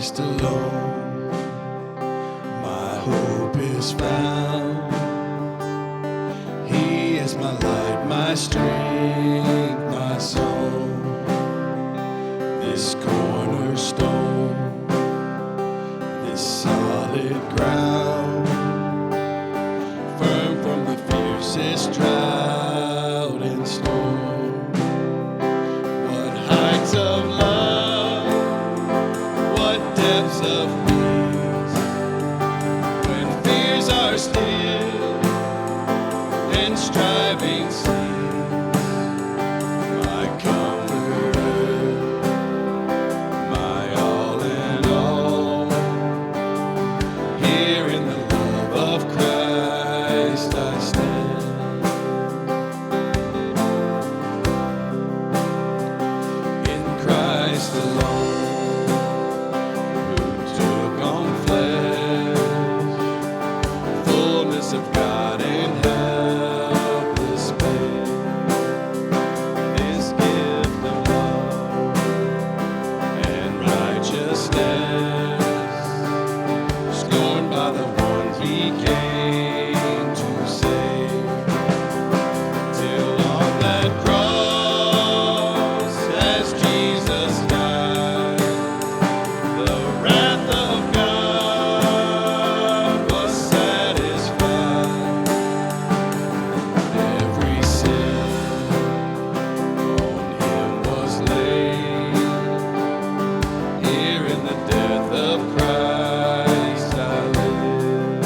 Christ alone, my hope is found. He is my light, my strength, my song. This cornerstone, this solid ground, firm from the fiercest drought and storm. What heights of love, what depths of peace, when fears are still and striving cease. My comforter, my all in all, here in the love of Christ I stand. In Christ alone, who took on flesh, fullness of God and helpless pain. This gift of love and righteousness, scorned by the ones he came to save. Till on that cross, as Jesus died, the wrath of God was satisfied. Every sin on him was laid. Here in the death of Christ I live.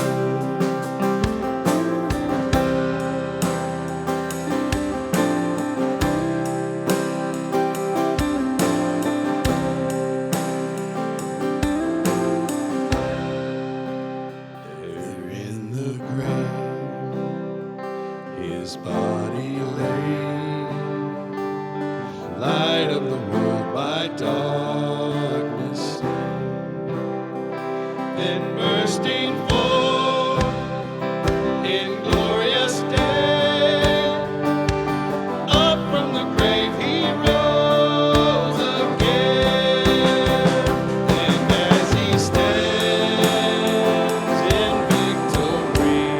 There in the grave, his body lay, light of the world by darkness slain. Then bursting forth in glorious day, up from the grave he rose again. And as he stands in victory,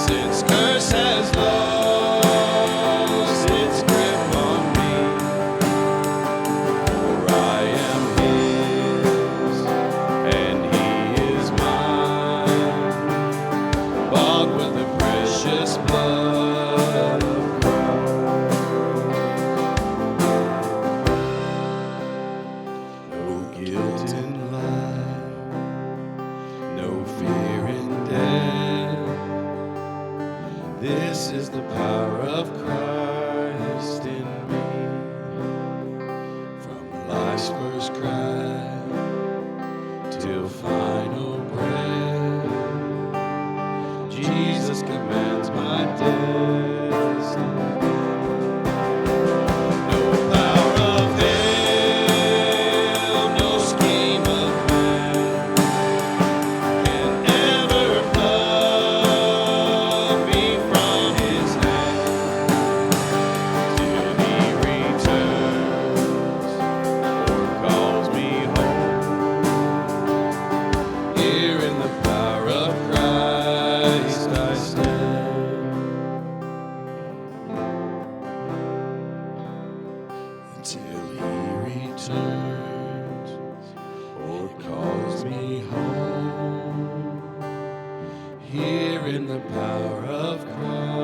since curse has lost its grip on me, for I am his and he is mine, bought with the precious blood of Christ. No guilt in life, no fear in death. This is the power of Christ in me. From life's first cry till final breath, Jesus commands my destiny. No power of hell, no scheme of man can ever pluck me from his hand, till he returns or calls me home. Here in the power of Christ I stand. Until he returns or calls me home. Here in the power of Christ.